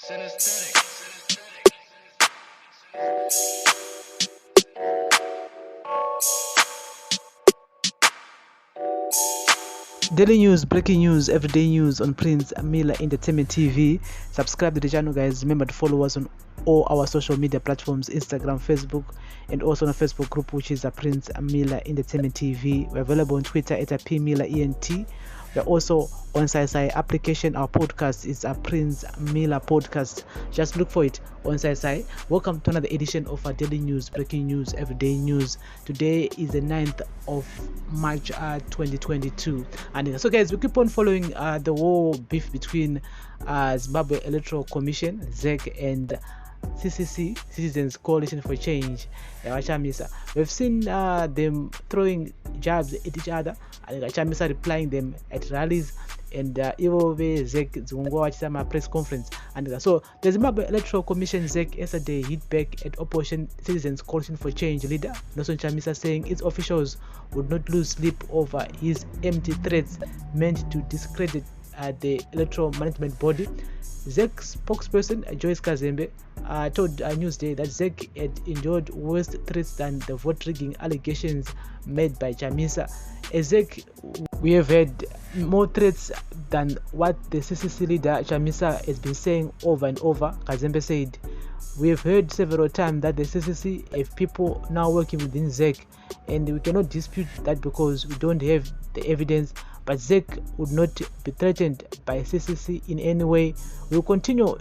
Daily news, breaking news, everyday news on Prince Miller Entertainment TV. Subscribe to the channel, guys. Remember to follow us on all our social media platforms, Instagram, Facebook, and also on a Facebook group, which is a Prince Miller Entertainment TV. We're available on Twitter at a P Miller ENT. We're also on SciSci application. Our podcast is a Prince Miller podcast. Just look for it on SciSci. Welcome to another edition of our daily news, breaking news, everyday news. Today is the 9th of March 2022. And so, guys, we keep on following the war beef between Zimbabwe Electoral Commission ZEC and CCC, Citizens Coalition for Change, Chamisa. We've seen them throwing jabs at each other, and Chamisa replying them at rallies, and ZEC Zungwa press conference. And so the Zimbabwe Electoral Commission ZEC yesterday hit back at opposition Citizens Coalition for Change leader Nelson Chamisa, saying its officials would not lose sleep over his empty threats meant to discredit the electoral management body. ZEC spokesperson Joyce Kazembe told Newsday that ZEC had endured worse threats than the vote rigging allegations made by Chamisa. As ZEC, we have had more threats than what the CCC leader Chamisa has been saying over and over. Kazembe said, "We have heard several times that the CCC have people now working within ZEC, and we cannot dispute that because we don't have the evidence. But ZEC would not be threatened by CCC in any way. We will continue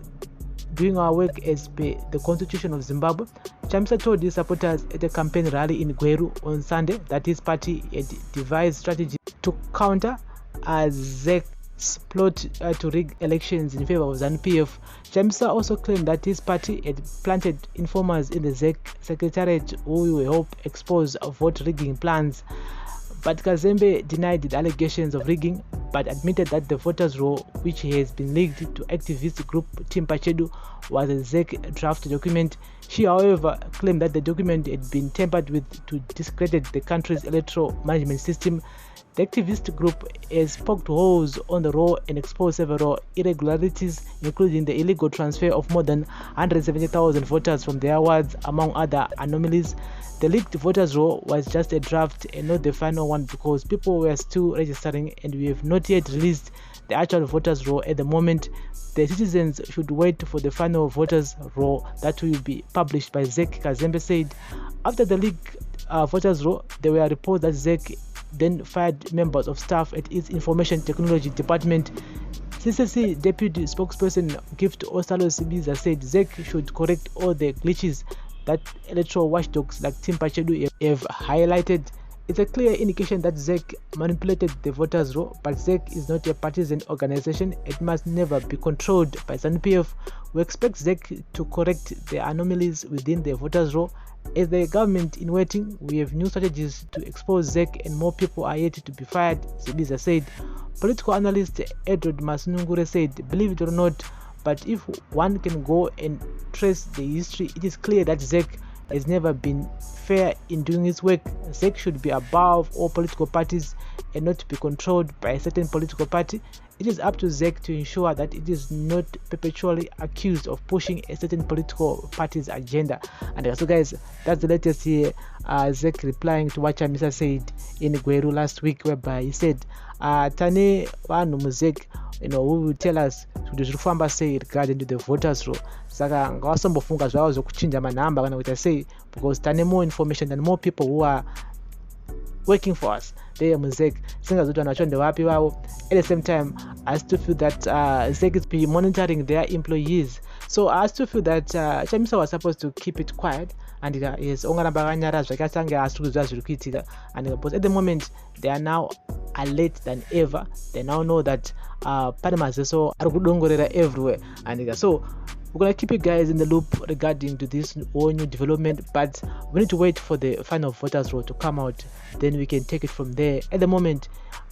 doing our work as per the Constitution of Zimbabwe." Chamisa told his supporters at a campaign rally in Gweru on Sunday that his party had devised strategy to counter ZEC's plot to rig elections in favor of ZANU-PF. Chamisa also claimed that his party had planted informers in the ZEC secretariat who will help expose vote rigging plans. But Kazembe denied the allegations of rigging, but admitted that the voters' roll, which has been linked to activist group Team Pachedu, was a ZEC draft document. She, however, claimed that the document had been tampered with to discredit the country's electoral management system. The activist group has poked holes on the roll and exposed several irregularities, including the illegal transfer of more than 170,000 voters from their wards, among other anomalies. The leaked voters' roll was just a draft and not the final one because people were still registering, and we have not yet released the actual voters' roll at the moment. The citizens should wait for the final voters' roll that will be published by ZEC, Kazembe said. After the leaked voters' roll, there were reports that ZEC then fired members of staff at its information technology department. CCC deputy spokesperson Gift Osalo Sibiza said ZEC should correct all the glitches that electoral watchdogs like Team Pachedu have highlighted. It's a clear indication that ZEC manipulated the voters' roll, but ZEC is not a partisan organization. It must never be controlled by ZANU-PF. We expect ZEC to correct the anomalies within the voters' roll. As the government in waiting, we have new strategies to expose ZEC, and more people are yet to be fired, Sibiza said. Political analyst Edward Masunungure said, "Believe it or not, but if one can go and trace the history, it is clear that ZEC has never been fair in doing its work. ZEC should be above all political parties and not be controlled by a certain political party. It is up to ZEC to ensure that it is not perpetually accused of pushing a certain political party's agenda." And so, guys, that's the latest here. ZEC replying to what Chamisa said in Gweru last week, whereby he said, "Tane vanu muzek, who will tell us to zvifamba sei regarding to the voters roll. Saka ngawasombofunga zvavo zvokuchinja manhamba kana kuti sei, because tane more information and more people who are working for us there muzek singazoti vanhu vacho ndevapi vavo." At the same time, I still feel that ZEC is be monitoring their employees. So I still feel that Chamisa was supposed to keep it quiet, and yes, ongaramba akanyara zvakasange asiri kuziva zviri kuitika, and but at the moment they are now alert than ever. They now know that pane maziso ari kudongorera everywhere, and so we're going to keep you guys in the loop regarding to this whole new development, but we need to wait for the final voters roll to come out, then we can take it from there. At the moment,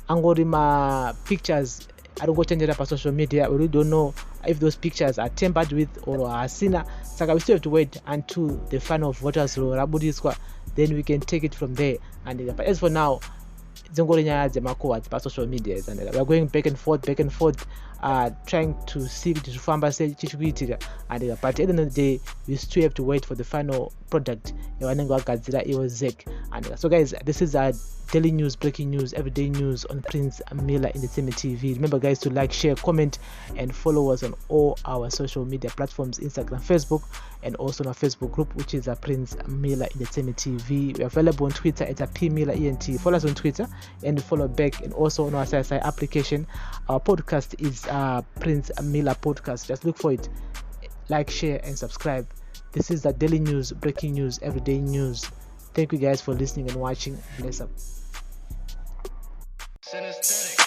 angorima pictures I don't go change it up on social media. We really don't know if those pictures are tampered with or are seen. So we still have to wait until the final voters roll, then we can take it from there. And but as for now, it's on social media, and we are going back and forth. trying to see kuti zvifamba sei chichikuitika and but at the end of the day we still have to wait for the final product yavanenge vagadzira iwo ZEC. And so guys, this is our daily news, breaking news, everyday news on Prince Miller Entertainment TV. Remember guys to like, share, comment and follow us on all our social media platforms, Instagram, Facebook, and also on our Facebook group, which is Prince Miller Entertainment TV. We're available on Twitter at PMillerENT. Follow us on Twitter and follow back, and also on our site application. Our podcast is Prince Miller Podcast. Just look for it. Like, share and subscribe. This is the daily news, breaking news, everyday news. Thank you guys for listening and watching. Bless up. Synesthetic.